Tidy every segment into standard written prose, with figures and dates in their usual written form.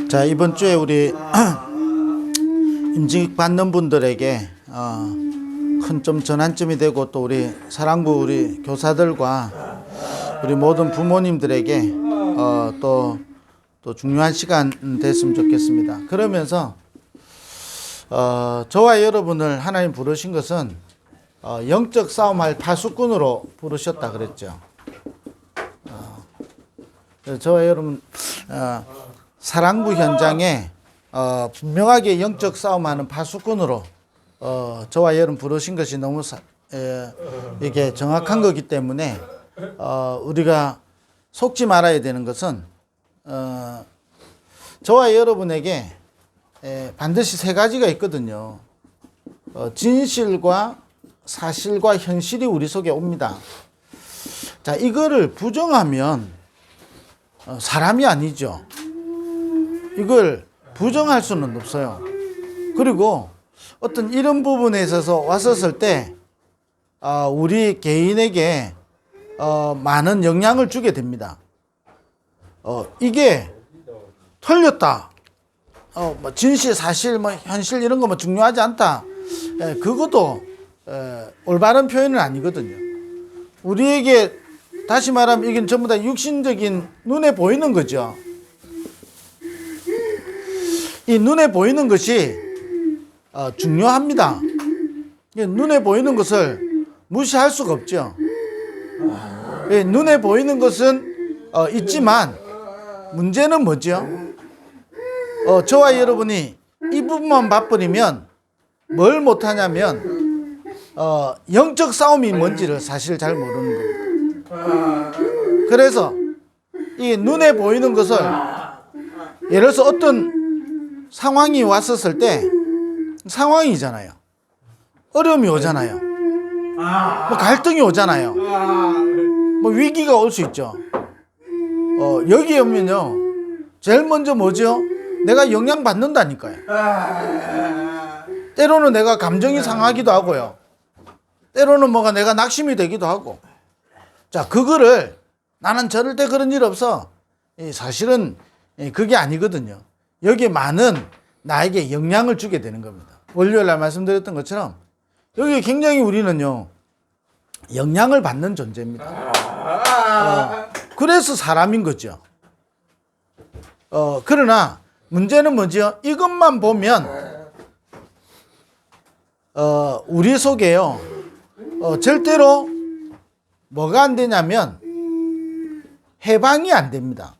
자, 이번 주에 우리 임직 받는 분들에게 큰 좀 전환점이 되고, 또 우리 사랑부 우리 교사들과 우리 모든 부모님들에게 또 중요한 시간 됐으면 좋겠습니다. 그러면서 저와 여러분을 하나님 부르신 것은 영적 싸움할 파수꾼으로 부르셨다 그랬죠. 저와 여러분 사랑부 현장에 분명하게 영적 싸움하는 파수꾼으로 저와 여러분 부르신 것이 너무 이게 정확한 거기 때문에 우리가 속지 말아야 되는 것은 저와 여러분에게 반드시 세 가지가 있거든요. 진실과 사실과 현실이 우리 속에 옵니다. 자, 이거를 부정하면 사람이 아니죠. 이걸 부정할 수는 없어요. 그리고 어떤 이런 부분에 있어서 왔었을 때 우리 개인에게 많은 영향을 주게 됩니다. 이게 틀렸다, 뭐 진실, 사실, 뭐 현실 이런 거 뭐 중요하지 않다. 그것도 올바른 표현은 아니거든요. 우리에게 다시 말하면 이게 전부 다 육신적인 눈에 보이는 거죠. 이 눈에 보이는 것이 중요합니다. 눈에 보이는 것을 무시할 수가 없죠. 눈에 보이는 것은 있지만 문제는 뭐죠? 저와 여러분이 이 부분만 봐버리면 뭘 못하냐면 영적 싸움이 뭔지를 사실 잘 모르는 겁니다. 그래서 이 눈에 보이는 것을, 예를 들어서 어떤 상황이 왔었을 때, 상황이잖아요. 어려움이 오잖아요. 뭐 갈등이 오잖아요. 뭐 위기가 올 수 있죠. 여기에 오면요, 제일 먼저 뭐죠? 내가 영향 받는다니까요. 때로는 내가 감정이 상하기도 하고요. 때로는 뭐가 내가 낙심이 되기도 하고. 자, 그거를 나는 절대 그런 일 없어. 사실은 그게 아니거든요. 여기에 많은 나에게 영향을 주게 되는 겁니다. 월요일 날 말씀드렸던 것처럼 여기 굉장히 우리는요, 영향을 받는 존재입니다. 그래서 사람인 거죠. 그러나 문제는 뭐죠? 이것만 보면 우리 속에요, 절대로 뭐가 안 되냐면 해방이 안 됩니다.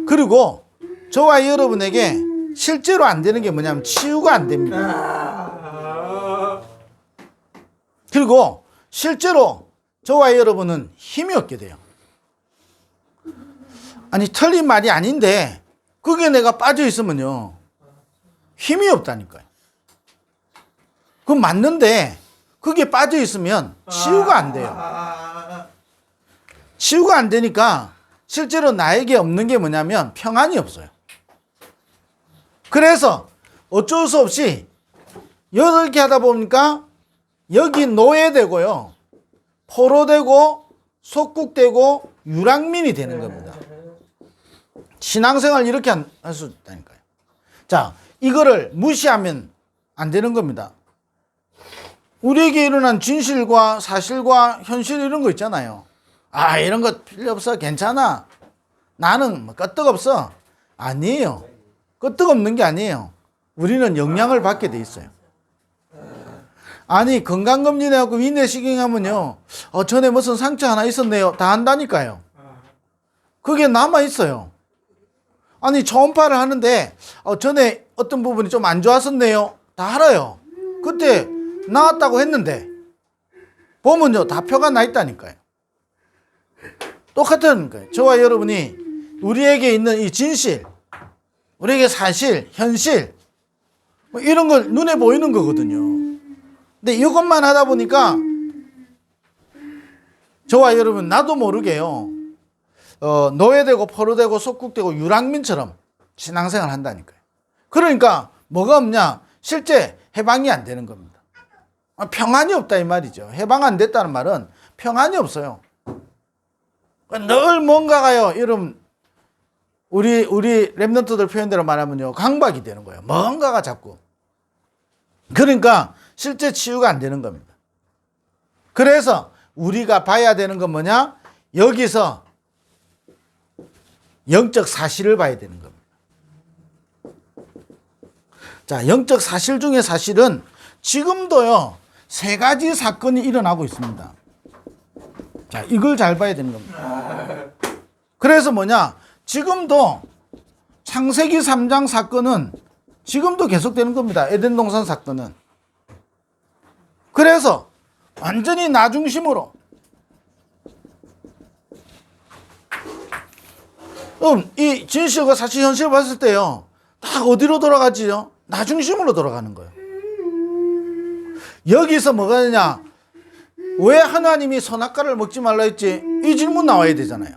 그리고 저와 여러분에게 실제로 안 되는 게 뭐냐면 치유가 안 됩니다. 그리고 실제로 저와 여러분은 힘이 없게 돼요. 아니, 틀린 말이 아닌데 그게 내가 빠져 있으면요, 힘이 없다니까요. 그건 맞는데 그게 빠져 있으면 치유가 안 돼요. 치유가 안 되니까 실제로 나에게 없는 게 뭐냐면 평안이 없어요. 그래서 어쩔 수 없이 이렇게 하다 보니까 여기 노예되고요, 포로되고 속국되고 유랑민이 되는 겁니다. 신앙생활 이렇게 할 수 있다니까요. 자, 이거를 무시하면 안 되는 겁니다. 우리에게 일어난 진실과 사실과 현실 이런 거 있잖아요. 이런 거 필요 없어, 괜찮아, 나는 뭐 끄떡없어. 아니에요. 끄떡없는 게 아니에요. 우리는 영향을 받게 돼 있어요. 아니, 건강검진 해갖고 위내시경 하면요, 전에 무슨 상처 하나 있었네요, 다 한다니까요. 그게 남아있어요. 아니, 초음파를 하는데 전에 어떤 부분이 좀 안 좋았었네요, 다 알아요. 그때 나왔다고 했는데 보면요, 다 표가 나 있다니까요. 똑같은 거예요. 저와 여러분이 우리에게 있는 이 진실, 우리에게 사실, 현실, 뭐 이런 걸 눈에 보이는 거거든요. 근데 이것만 하다 보니까 저와 여러분, 나도 모르게요, 노예되고 포로되고 속국되고 유랑민처럼 신앙생활 한다니까요. 그러니까 뭐가 없냐? 실제 해방이 안 되는 겁니다. 평안이 없다 이 말이죠. 해방 안 됐다는 말은 평안이 없어요. 늘 뭔가가요, 이런 우리 랩런트들 표현대로 말하면요, 강박이 되는 거예요. 뭔가가 자꾸. 그러니까 실제 치유가 안 되는 겁니다. 그래서 우리가 봐야 되는 건 뭐냐? 여기서 영적 사실을 봐야 되는 겁니다. 자, 영적 사실 중에 사실은 지금도요, 세 가지 사건이 일어나고 있습니다. 자, 이걸 잘 봐야 되는 겁니다. 그래서 뭐냐? 지금도 창세기 3장 사건은 지금도 계속되는 겁니다. 에덴 동산 사건은. 그래서 완전히 나 중심으로. 이 진실과 사실 현실을 봤을 때요, 다 어디로 돌아가지요? 나 중심으로 돌아가는 거예요. 여기서 뭐가 되냐? 왜 하나님이 선악과를 먹지 말라 했지? 이 질문 나와야 되잖아요.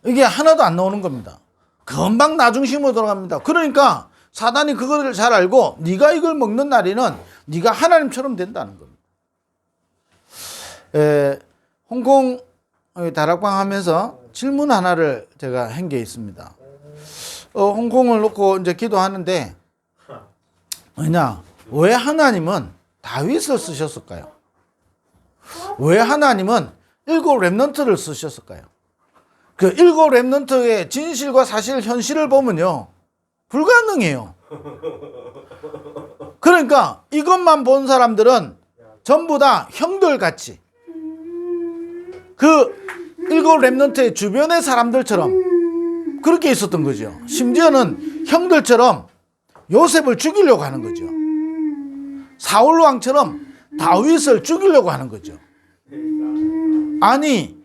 이게 하나도 안 나오는 겁니다. 금방 나 중심으로 돌아갑니다. 그러니까 사단이 그거를 잘 알고 네가 이걸 먹는 날에는 네가 하나님처럼 된다는 겁니다. 홍콩 다락방 하면서 질문 하나를 제가 한 게 있습니다. 홍콩을 놓고 이제 기도하는데, 뭐냐, 왜 하나님은 다윗을 쓰셨을까요? 왜 하나님은 7 렘넌트를 쓰셨을까요? 그 7 렘넌트의 진실과 사실, 현실을 보면요, 불가능해요. 그러니까 이것만 본 사람들은 전부 다 형들같이, 그 7 렘넌트의 주변의 사람들처럼 그렇게 있었던 거죠. 심지어는 형들처럼 요셉을 죽이려고 하는 거죠. 사울 왕처럼 다윗을 죽이려고 하는 거죠. 아니,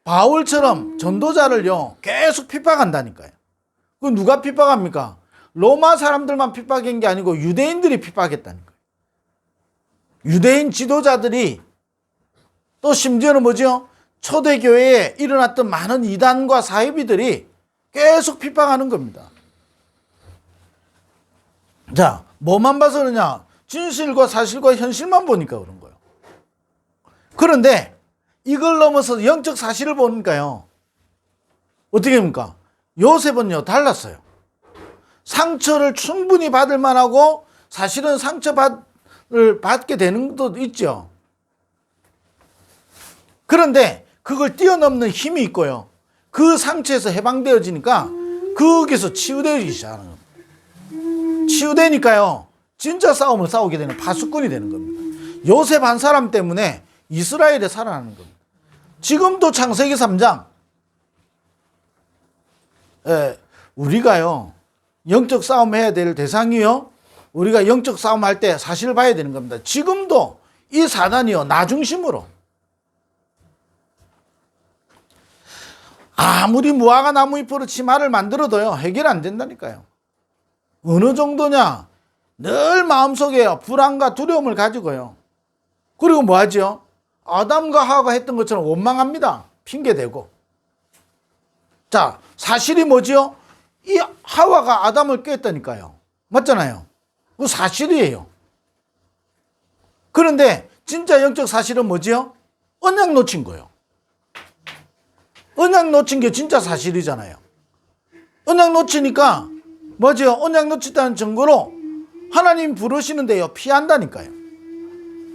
바울처럼 전도자를요, 계속 핍박한다니까요. 그 누가 핍박합니까? 로마 사람들만 핍박한 게 아니고 유대인들이 핍박했다니까요. 유대인 지도자들이, 또 심지어는 뭐죠? 초대교회에 일어났던 많은 이단과 사이비들이 계속 핍박하는 겁니다. 자, 뭐만 봐서 그러냐? 진실과 사실과 현실만 보니까 그런 거예요. 그런데 이걸 넘어서 영적 사실을 보니까요, 어떻게 됩니까? 요셉은요, 달랐어요. 상처를 충분히 받을 만하고, 사실은 상처를 받게 되는 것도 있죠. 그런데 그걸 뛰어넘는 힘이 있고요, 그 상처에서 해방되어지니까 거기서 치유되기 시작하는 겁니다. 치유되니까요, 진짜 싸움을 싸우게 되는 파수꾼이 되는 겁니다. 요셉 한 사람 때문에 이스라엘에 살아나는 겁니다. 지금도 창세기 3장, 우리가요, 영적 싸움 해야 될 대상이요, 우리가 영적 싸움 할 때 사실을 봐야 되는 겁니다. 지금도 이 사단이요, 나 중심으로, 아무리 무화과 나무 잎으로 치마를 만들어도요, 해결 안 된다니까요. 어느 정도냐? 늘 마음속에 불안과 두려움을 가지고요. 그리고 뭐 하죠? 아담과 하와가 했던 것처럼 원망합니다. 핑계대고. 자, 사실이 뭐죠? 이 하와가 아담을 깼다니까요. 맞잖아요. 그 사실이에요. 그런데 진짜 영적 사실은 뭐죠? 언약 놓친 거예요. 언약 놓친 게 진짜 사실이잖아요. 언약 놓치니까 뭐죠? 언약 놓쳤다는 증거로 하나님 부르시는데요, 피한다니까요.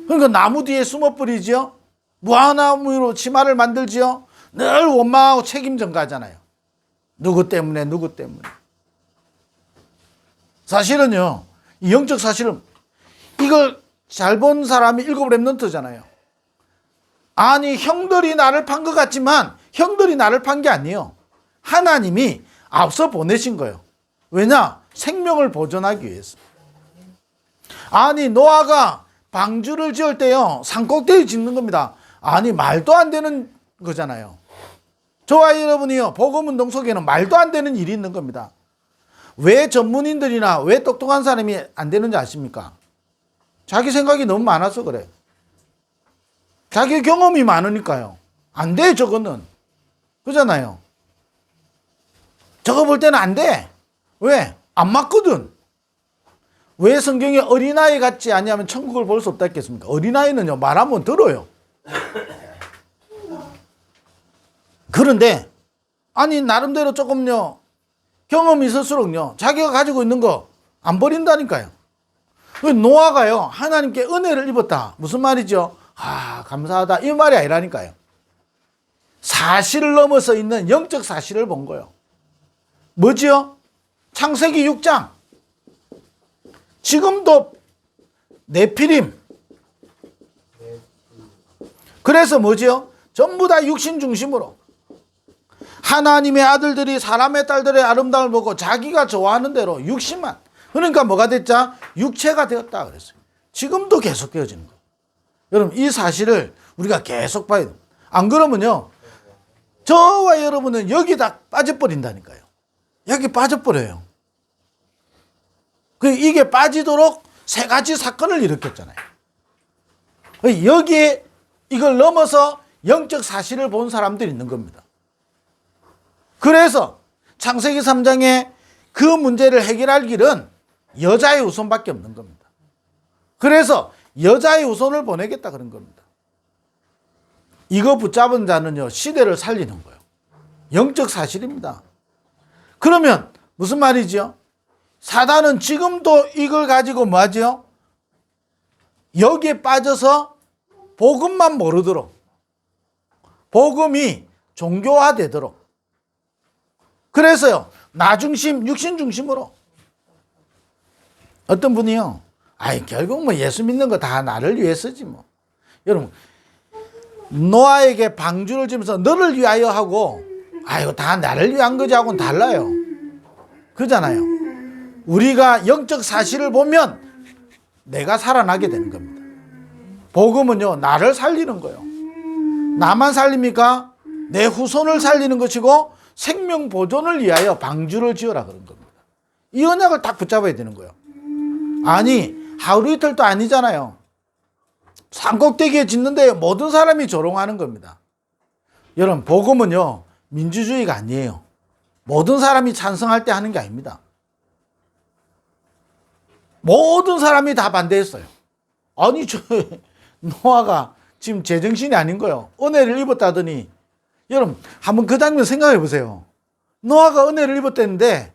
그러니까 나무 뒤에 숨어 뿌리죠. 무화과나무로 치마를 만들지요. 늘 원망하고 책임 전가하잖아요. 누구 때문에. 사실은요, 이 영적 사실은, 이걸 잘 본 사람이 7 렘넌트잖아요. 아니, 형들이 나를 판 것 같지만 형들이 나를 판 게 아니에요. 하나님이 앞서 보내신 거예요. 왜냐? 생명을 보존하기 위해서. 아니, 노아가 방주를 지을 때요, 산꼭대기 짓는 겁니다. 아니, 말도 안 되는 거잖아요. 저와 여러분이요, 복음운동 속에는 말도 안 되는 일이 있는 겁니다. 왜 전문인들이나 왜 똑똑한 사람이 안 되는지 아십니까? 자기 생각이 너무 많아서 그래. 자기 경험이 많으니까요. 안 돼, 저거는. 그잖아요. 저거 볼 때는 안 돼. 왜? 안 맞거든. 왜 성경에 어린아이 같지 아니하면 천국을 볼 수 없다 했겠습니까? 어린아이는요, 말하면 들어요. 그런데 아니 나름대로 조금요 경험이 있을수록요 자기가 가지고 있는 거 안 버린다니까요. 노아가요 하나님께 은혜를 입었다. 무슨 말이죠? 아 감사하다 이 말이 아니라니까요. 사실을 넘어서 있는 영적 사실을 본 거예요. 뭐지요? 창세기 6장. 지금도 네피림. 그래서 뭐지요? 전부 다 육신 중심으로 하나님의 아들들이 사람의 딸들의 아름다움을 보고 자기가 좋아하는 대로 육신만, 그러니까 뭐가 됐자? 육체가 되었다 그랬어요. 지금도 계속 되어지는 거예요. 여러분 이 사실을 우리가 계속 봐야 돼요. 안 그러면요 저와 여러분은 여기 다 빠져버린다니까요. 여기 빠져버려요. 이게 빠지도록 세 가지 사건을 일으켰잖아요. 여기에 이걸 넘어서 영적 사실을 본 사람들이 있는 겁니다. 그래서 창세기 3장에 그 문제를 해결할 길은 여자의 후손밖에 없는 겁니다. 그래서 여자의 후손을 보내겠다 그런 겁니다. 이거 붙잡은 자는요 시대를 살리는 거예요. 영적 사실입니다. 그러면 무슨 말이죠? 사단은 지금도 이걸 가지고 뭐하죠? 여기에 빠져서 복음만 모르도록, 복음이 종교화되도록, 그래서요 나 중심 육신 중심으로 어떤 분이요 아이 결국 뭐 예수 믿는 거 다 나를 위해서지 뭐. 여러분 노아에게 방주를 지면서 너를 위하여 하고 아이고 다 나를 위한 거지 하고는 달라요. 그잖아요. 우리가 영적 사실을 보면 내가 살아나게 되는 겁니다. 복음은요 나를 살리는 거예요. 나만 살립니까? 내 후손을 살리는 것이고 생명 보존을 위하여 방주를 지어라 그런 겁니다. 이 언약을 딱 붙잡아야 되는 거예요. 아니 하루 이틀도 아니잖아요. 산꼭대기에 짓는데 모든 사람이 조롱하는 겁니다. 여러분 복음은요 민주주의가 아니에요. 모든 사람이 찬성할 때 하는 게 아닙니다. 모든 사람이 다 반대했어요. 아니 저 노아가 지금 제정신이 아닌 거예요. 은혜를 입었다더니 여러분 한번 그 장면 생각해 보세요. 노아가 은혜를 입었다는데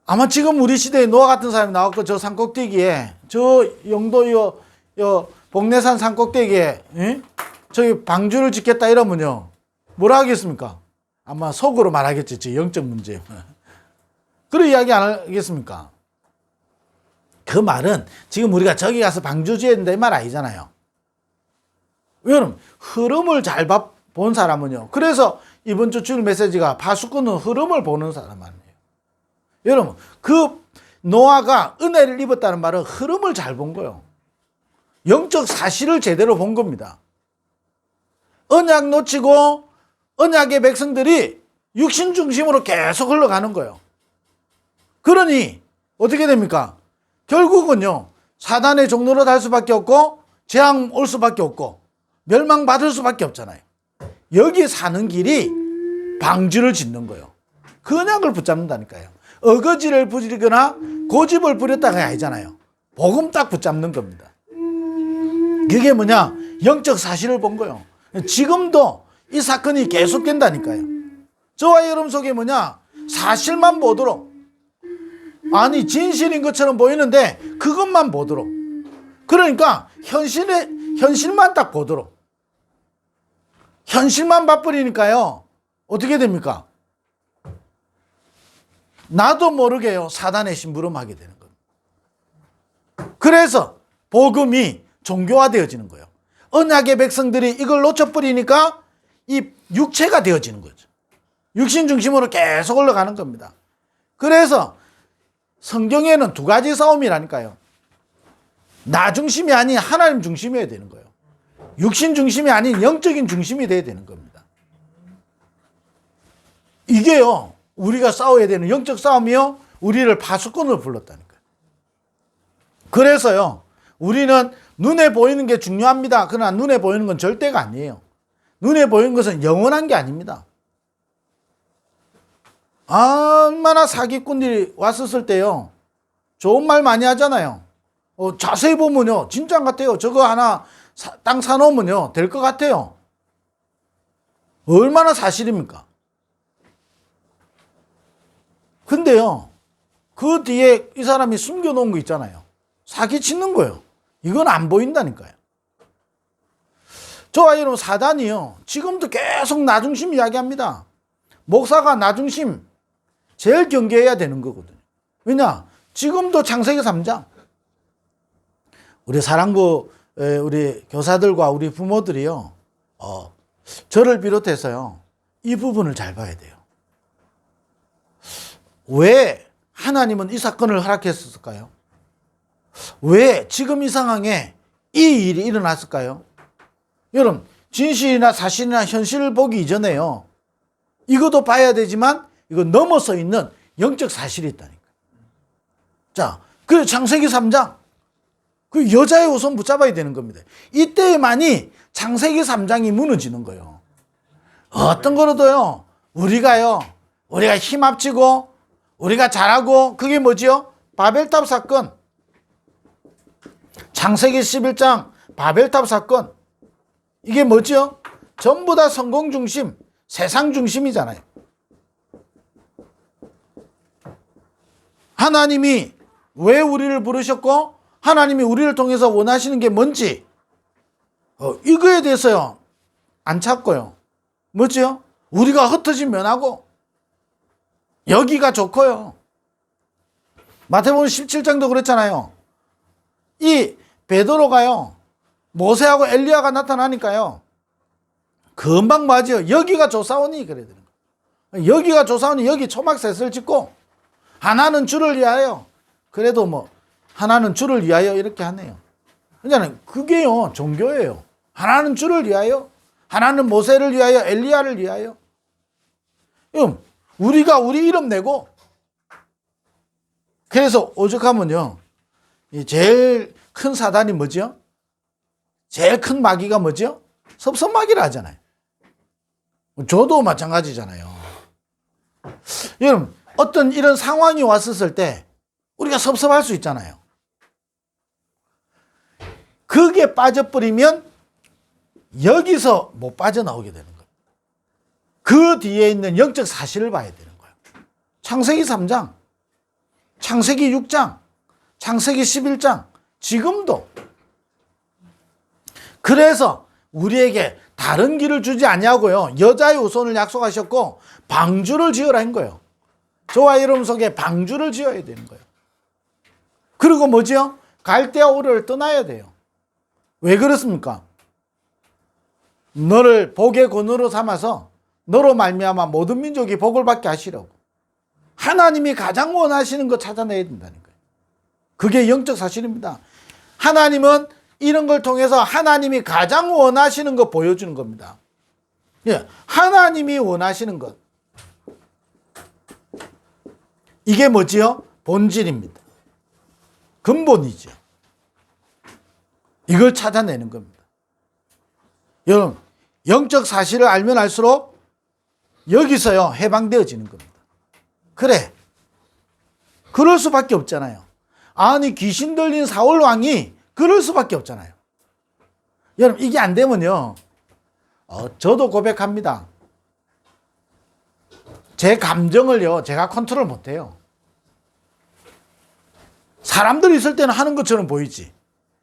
아마 지금 우리 시대에 노아 같은 사람이 나왔고 저 산꼭대기에 저 영도 요 복내산 산꼭대기에 저기 방주를 짓겠다 이러면요 뭐라 하겠습니까? 아마 속으로 말하겠지. 저 영적 문제. 그런 이야기 안 하겠습니까? 그 말은 지금 우리가 저기 가서 방주 지어야 된다 이 말 아니잖아요. 여러분 흐름을 잘 본 사람은요. 그래서 이번 주 주일 메시지가 파수꾼은 흐름을 보는 사람 아니에요. 여러분 그 노아가 은혜를 입었다는 말은 흐름을 잘 본 거예요. 영적 사실을 제대로 본 겁니다. 언약 놓치고 언약의 백성들이 육신 중심으로 계속 흘러가는 거예요. 그러니 어떻게 됩니까? 결국은요 사단의 종로로 달 수밖에 없고 재앙 올 수밖에 없고 멸망받을 수밖에 없잖아요. 여기 사는 길이 방주를 짓는 거예요. 그 언약을 붙잡는다니까요. 어거지를 부리거나 고집을 부렸다가 아니잖아요. 복음 딱 붙잡는 겁니다. 그게 뭐냐? 영적 사실을 본 거예요. 지금도 이 사건이 계속된다니까요. 저와 여러분 속에 뭐냐? 사실만 보도록, 아니 진실인 것처럼 보이는데 그것만 보도록, 그러니까 현실만 딱 보도록, 현실만 봐버리니까요 어떻게 됩니까? 나도 모르게요 사단의 심부름하게 되는 겁니다. 그래서 복음이 종교화되어지는 거예요. 언약의 백성들이 이걸 놓쳐버리니까 이 육체가 되어지는 거죠. 육신 중심으로 계속 올라가는 겁니다. 그래서 성경에는 두 가지 싸움이라니까요. 나 중심이 아닌 하나님 중심이어야 되는 거예요. 육신 중심이 아닌 영적인 중심이 돼야 되는 겁니다. 이게요 우리가 싸워야 되는 영적 싸움이요 우리를 파수꾼으로 불렀다니까요. 그래서요 우리는 눈에 보이는 게 중요합니다. 그러나 눈에 보이는 건 절대가 아니에요. 눈에 보이는 것은 영원한 게 아닙니다. 얼마나 사기꾼들이 왔었을 때요 좋은 말 많이 하잖아요. 자세히 보면요 진짜 같아요. 저거 하나 땅 사놓으면요 될 것 같아요. 얼마나 사실입니까? 근데요, 그 뒤에 이 사람이 숨겨놓은 거 있잖아요. 사기치는 거예요. 이건 안 보인다니까요. 저와 여러분, 사단이요, 지금도 계속 나중심 이야기합니다. 목사가 나중심 제일 경계해야 되는 거거든요. 왜냐? 지금도 창세기 3장. 우리 사랑부, 우리 교사들과 우리 부모들이요, 저를 비롯해서요, 이 부분을 잘 봐야 돼요. 왜 하나님은 이 사건을 허락했을까요? 왜 지금 이 상황에 이 일이 일어났을까요? 여러분, 진실이나 사실이나 현실을 보기 이전에요, 이것도 봐야 되지만 이거 넘어서 있는 영적 사실이 있다니까요. 자, 그 창세기 3장, 그 여자의 우선 붙잡아야 되는 겁니다. 이때만이 창세기 3장이 무너지는 거예요. 어떤 거로도요, 우리가 힘 합치고 우리가 잘하고, 그게 뭐지요? 바벨탑 사건. 창세기 11장 바벨탑 사건. 이게 뭐죠? 전부 다 성공 중심, 세상 중심이잖아요. 하나님이 왜 우리를 부르셨고, 하나님이 우리를 통해서 원하시는 게 뭔지, 이거에 대해서요, 안 찾고요. 뭐죠? 우리가 흩어진 면하고, 여기가 좋고요. 마태복음 17장도 그랬잖아요. 이 베드로가요, 모세하고 엘리야가 나타나니까요, 금방 맞아요. 여기가 좋사오니 그래야 되는 거예요. 여기가 좋사오니 여기 초막셋을 짓고, 하나는 주를 위하여, 그래도 뭐 하나는 주를 위하여 이렇게 하네요. 그러니까 그게요, 종교예요. 하나는 주를 위하여, 하나는 모세를 위하여, 엘리야를 위하여. 우리가 우리 이름 내고. 그래서 오죽하면요, 제일 큰 사단이 뭐죠? 제일 큰 마귀가 뭐죠? 섭섭마귀를 하잖아요. 저도 마찬가지잖아요. 여러분, 어떤 이런 상황이 왔었을 때 우리가 섭섭할 수 있잖아요. 그게 빠져버리면 여기서 못 빠져나오게 되는 거예요. 그 뒤에 있는 영적 사실을 봐야 되는 거예요. 창세기 3장, 창세기 6장, 창세기 11장, 지금도. 그래서 우리에게 다른 길을 주지 아니하고요, 여자의 후손을 약속하셨고 방주를 지으라 한 거예요. 저와 여러분 속에 방주를 지어야 되는 거예요. 그리고 뭐지요? 갈대아 우르를 떠나야 돼요. 왜 그렇습니까? 너를 복의 권으로 삼아서 너로 말미암아 모든 민족이 복을 받게 하시라고. 하나님이 가장 원하시는 거 찾아내야 된다니까요. 그게 영적 사실입니다. 하나님은 이런 걸 통해서 하나님이 가장 원하시는 거 보여주는 겁니다. 예, 하나님이 원하시는 것. 이게 뭐지요? 본질입니다. 근본이죠. 이걸 찾아내는 겁니다. 여러분, 영적 사실을 알면 알수록 여기서요, 해방되어지는 겁니다. 그래, 그럴 수밖에 없잖아요. 아니, 귀신 들린 사울 왕이 그럴 수밖에 없잖아요. 여러분, 이게 안 되면요, 저도 고백합니다. 제 감정을요, 제가 컨트롤 못해요. 사람들이 있을 때는 하는 것처럼 보이지,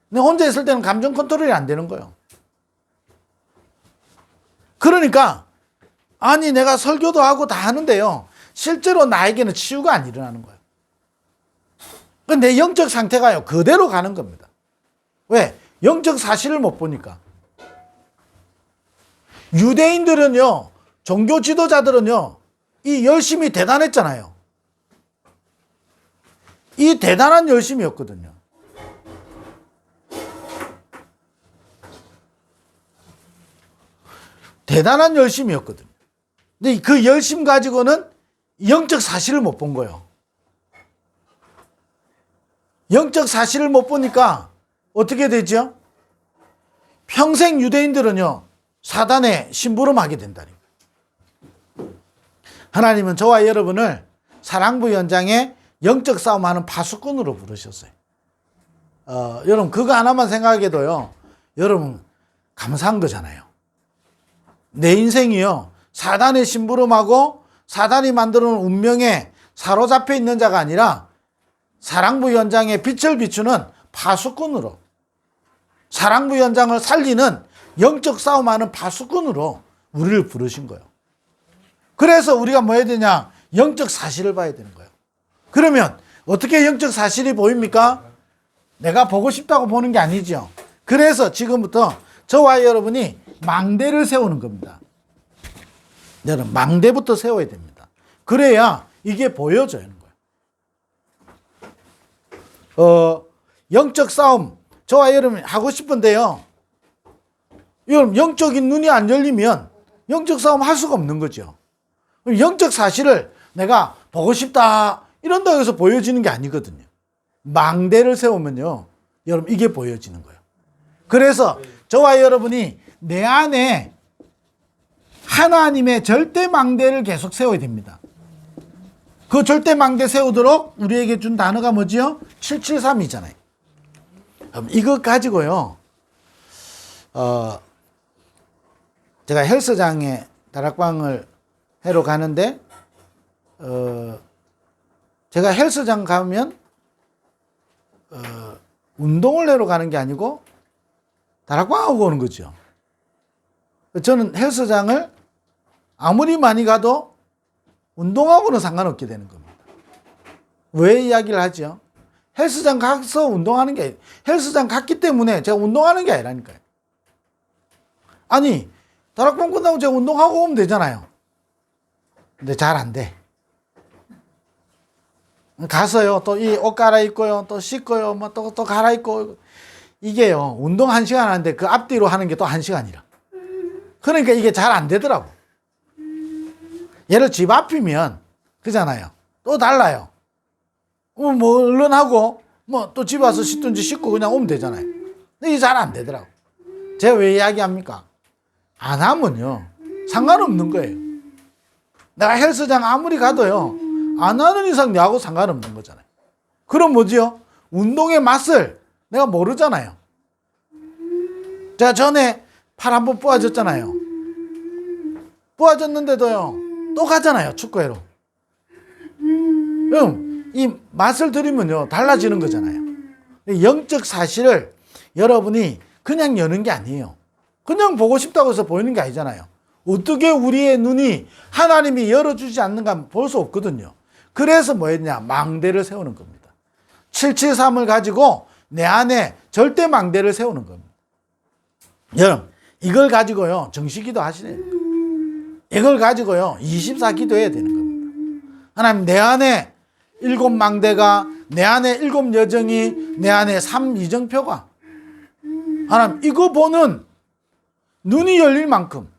근데 혼자 있을 때는 감정 컨트롤이 안 되는 거예요. 그러니까 아니, 내가 설교도 하고 다 하는데요, 실제로 나에게는 치유가 안 일어나는 거예요. 내 영적 상태가요, 그대로 가는 겁니다. 왜? 영적 사실을 못 보니까. 유대인들은요, 종교 지도자들은요, 이 열심이 대단했잖아요. 이 대단한 열심이었거든요. 대단한 열심이었거든요. 근데 그 열심 가지고는 영적 사실을 못 본 거예요. 영적 사실을 못 보니까 어떻게 되죠? 평생 유대인들은요, 사단의 심부름하게 된다니까. 하나님은 저와 여러분을 사랑부 현장에 영적 싸움하는 파수꾼으로 부르셨어요. 여러분, 그거 하나만 생각해도요, 여러분 감사한 거잖아요. 내 인생이요, 사단의 심부름하고 사단이 만드는 운명에 사로잡혀 있는 자가 아니라 사랑부 현장에 빛을 비추는 파수꾼으로, 사랑부 현장을 살리는 영적 싸움하는 파수꾼으로 우리를 부르신 거예요. 그래서 우리가 뭐 해야 되냐? 영적 사실을 봐야 되는 거예요. 그러면 어떻게 영적 사실이 보입니까? 내가 보고 싶다고 보는 게 아니죠. 그래서 지금부터 저와 여러분이 망대를 세우는 겁니다. 여러분, 망대부터 세워야 됩니다. 그래야 이게 보여져야 하는 거예요. 영적 싸움, 저와 여러분이 하고 싶은데요. 여러분, 영적인 눈이 안 열리면 영적 싸움 할 수가 없는 거죠. 영적 사실을 내가 보고 싶다, 이런다고 해서 보여지는 게 아니거든요. 망대를 세우면요, 여러분, 이게 보여지는 거예요. 그래서 저와 여러분이 내 안에 하나님의 절대 망대를 계속 세워야 됩니다. 그 절대 망대 세우도록 우리에게 준 단어가 뭐지요? 773이잖아요. 이것 가지고요, 제가 헬스장에 다락방을 하러 가는데, 제가 헬스장 가면, 운동을 하러 가는 게 아니고, 다락방하고 오는 거죠. 저는 헬스장을 아무리 많이 가도 운동하고는 상관없게 되는 겁니다. 왜 이야기를 하죠? 헬스장 가서 운동하는 게, 헬스장 갔기 때문에 제가 운동하는 게 아니라니까요. 아니, 다락방 끝나고 제가 운동하고 오면 되잖아요. 근데 잘 안 돼. 가서요, 또 이 옷 갈아입고요, 또 씻고요, 뭐 또 갈아입고, 이게요, 운동 1시간 하는데 그 앞뒤로 하는 게 또 1시간이라. 그러니까 이게 잘 안 되더라고. 예를 집 앞이면, 그잖아요. 또 달라요. 뭐, 얼른 하고, 뭐, 또 집 와서 씻든지 씻고 그냥 오면 되잖아요. 근데 이게 잘 안 되더라고. 제가 왜 이야기합니까? 안 하면요, 상관없는 거예요. 내가 헬스장 아무리 가도요, 안 하는 이상 내하고 상관없는 거잖아요. 그럼 뭐지요? 운동의 맛을 내가 모르잖아요. 제가 전에 팔 한번 부어졌잖아요. 부어졌는데도요, 또 가잖아요, 축구회로. 그럼 이 맛을 들이면요, 달라지는 거잖아요. 영적 사실을 여러분이 그냥 여는 게 아니에요. 그냥 보고 싶다고 해서 보이는 게 아니잖아요. 어떻게 우리의 눈이 하나님이 열어주지 않는가 볼 수 없거든요. 그래서 뭐 했냐? 망대를 세우는 겁니다. 773을 가지고 내 안에 절대 망대를 세우는 겁니다. 여러분, 이걸 가지고요, 정시기도 하시네요. 이걸 가지고요, 24기도 해야 되는 겁니다. 하나님, 내 안에 7망대가, 내 안에 7여정이, 내 안에 3이정표가, 하나님, 이거 보는 눈이 열릴 만큼,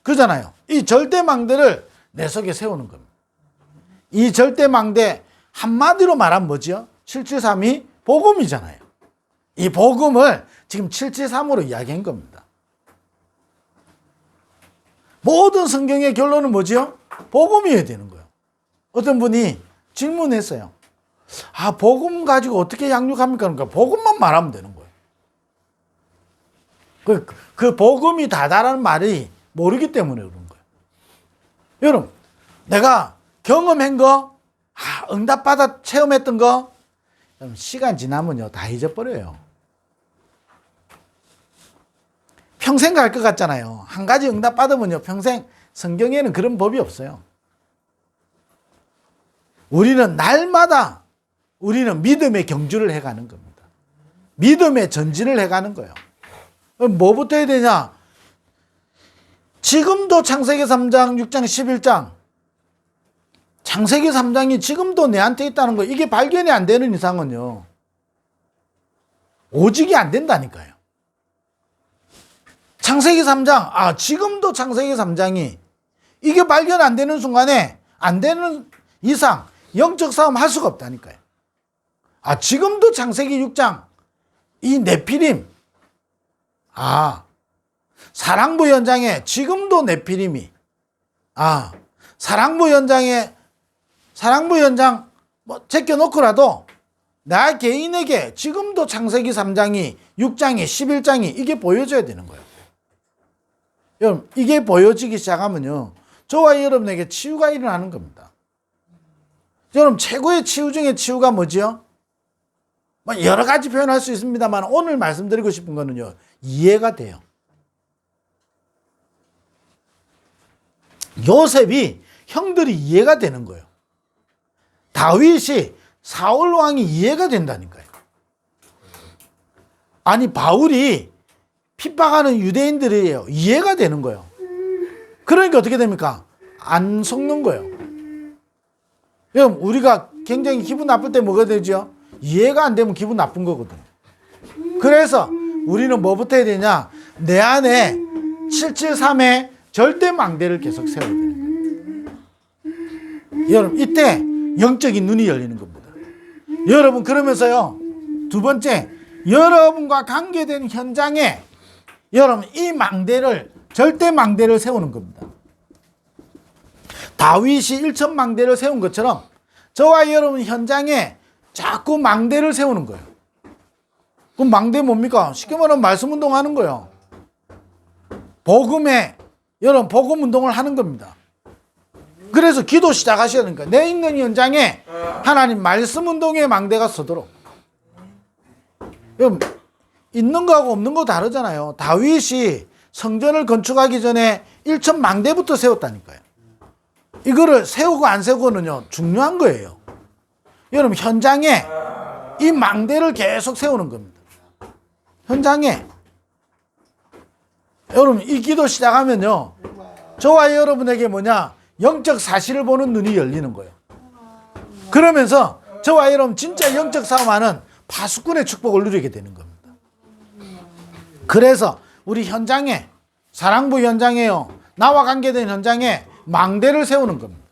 그잖아요. 이 절대망대를 내 속에 세우는 겁니다. 이 절대망대, 한마디로 말하면 뭐죠? 773이 복음이잖아요. 이 복음을 지금 773으로 이야기한 겁니다. 모든 성경의 결론은 뭐죠? 복음이어야 되는 거예요. 어떤 분이 질문했어요. 아, 복음 가지고 어떻게 양육합니까? 그러니까 복음만 말하면 되는 거예요. 그 복음이 다다라는 말이 모르기 때문에 그런 거예요. 여러분, 내가 경험한 거, 응답받아 체험했던 거, 시간 지나면요, 다 잊어버려요. 평생 갈 것 같잖아요. 한 가지 응답받으면요, 평생. 성경에는 그런 법이 없어요. 우리는 날마다 우리는 믿음의 경주를 해가는 겁니다. 믿음의 전진을 해가는 거예요. 뭐부터 해야 되냐? 지금도 창세기 3장, 6장, 11장, 창세기 3장이 지금도 내한테 있다는 거, 이게 발견이 안 되는 이상은요, 오직이 안 된다니까요. 창세기 3장, 지금도 창세기 3장이, 이게 발견 안 되는 순간에, 안 되는 이상, 영적 싸움 할 수가 없다니까요. 지금도 창세기 6장, 이 네피림, 사랑부 현장에 지금도 네피림이, 사랑부 현장 뭐 제껴놓고라도 나 개인에게 지금도 창세기 3장이, 6장이, 11장이 이게 보여줘야 되는 거예요. 여러분, 이게 보여지기 시작하면요, 저와 여러분에게 치유가 일어나는 겁니다. 여러분, 최고의 치유 중에 치유가 뭐지요? 여러 가지 표현할 수 있습니다만 오늘 말씀드리고 싶은 거는요, 이해가 돼요. 요셉이 형들이 이해가 되는 거예요. 다윗이 사울 왕이 이해가 된다니까요. 아니, 바울이 핍박하는 유대인들이에요. 이해가 되는 거예요. 그러니까 어떻게 됩니까? 안 속는 거예요. 여러분, 우리가 굉장히 기분 나쁠 때 뭐가 되죠? 이해가 안 되면 기분 나쁜 거거든요. 그래서 우리는 뭐부터 해야 되냐? 내 안에 773의 절대 망대를 계속 세워야 되는 거예요. 여러분, 이때 영적인 눈이 열리는 겁니다. 여러분, 그러면서요, 두 번째, 여러분과 관계된 현장에 여러분 이 망대를, 절대 망대를 세우는 겁니다. 다윗이 1,000망대를 세운 것처럼 저와 여러분 현장에 자꾸 망대를 세우는 거예요. 그럼 망대 뭡니까? 쉽게 말하면 말씀 운동하는 거예요. 복음에, 여러분 복음 운동을 하는 겁니다. 그래서 기도 시작하셔야 되니까 내 있는 현장에 하나님 말씀 운동의 망대가 서도록. 여러분, 있는 거하고 없는 거 다르잖아요. 다윗이 성전을 건축하기 전에 1,000망대부터 세웠다니까요. 이거를 세우고 안 세우고는요, 중요한 거예요. 여러분, 현장에 이 망대를 계속 세우는 겁니다. 현장에. 여러분, 이 기도 시작하면요, 저와 여러분에게 뭐냐? 영적 사실을 보는 눈이 열리는 거예요. 그러면서 저와 여러분 진짜 영적 싸움하는 파수꾼의 축복을 누리게 되는 겁니다. 그래서 우리 현장에, 사랑부 현장에요, 나와 관계된 현장에 망대를 세우는 겁니다.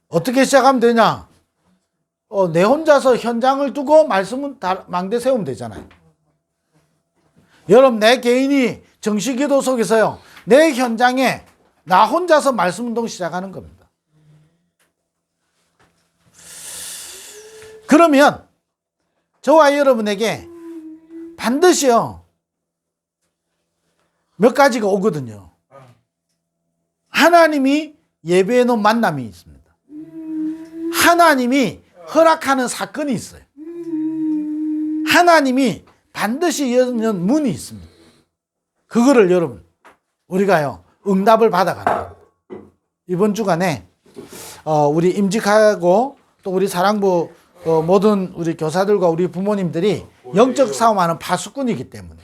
어떻게 시작하면 되냐? 내 혼자서 현장을 두고 말씀은 망대 세우면 되잖아요. 여러분, 내 개인이 정시기도 속에서요, 내 현장에 나 혼자서 말씀 운동 시작하는 겁니다. 그러면 저와 여러분에게 반드시요, 몇 가지가 오거든요. 하나님이 예배해 놓은 만남이 있습니다. 하나님이 허락하는 사건이 있어요. 하나님이 반드시 여는 문이 있습니다. 그거를 여러분, 우리가요, 응답을 받아가는 겁니다. 이번 주간에 우리 임직하고 또 우리 사랑부 모든 우리 교사들과 우리 부모님들이 영적 싸움하는 파수꾼이기 때문에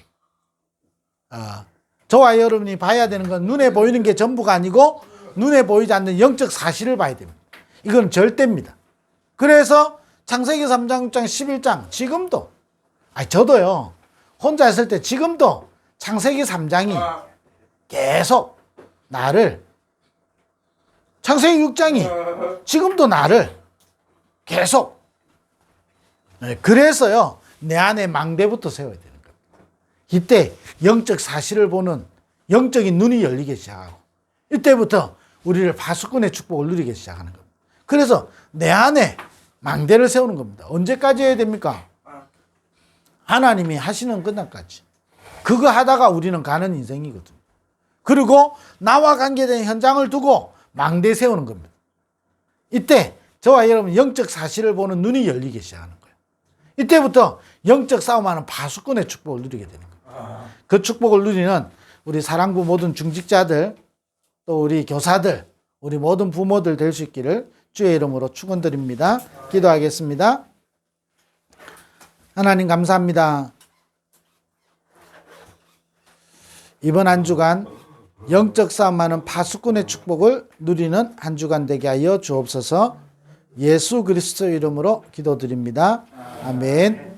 저와 여러분이 봐야 되는 건 눈에 보이는 게 전부가 아니고 눈에 보이지 않는 영적 사실을 봐야 됩니다. 이건 절대입니다. 그래서 창세기 3장, 6장, 11장 지금도, 저도요, 혼자 있을 때 지금도 창세기 3장이 계속 나를, 창세기 6장이 지금도 나를 계속, 그래서요, 내 안에 망대부터 세워야 되는 겁니다. 이때 영적 사실을 보는 영적인 눈이 열리기 시작하고, 이때부터 우리를 파수꾼의 축복을 누리기 시작하는 겁니다. 그래서 내 안에 망대를 세우는 겁니다. 언제까지 해야 됩니까? 하나님이 하시는 그날까지. 그거 하다가 우리는 가는 인생이거든요. 그리고 나와 관계된 현장을 두고 망대 세우는 겁니다. 이때 저와 여러분 영적 사실을 보는 눈이 열리기 시작하는 거예요. 이때부터 영적 싸움하는 파수꾼의 축복을 누리게 되는 거예요. 그 축복을 누리는 우리 사랑부 모든 중직자들, 또 우리 교사들, 우리 모든 부모들 될 수 있기를 주의 이름으로 축원드립니다. 기도하겠습니다. 하나님 감사합니다. 이번 한 주간 영적 싸움하는 파수꾼의 축복을 누리는 한 주간 되게 하여 주옵소서. 예수 그리스도 이름으로 기도드립니다. 아멘.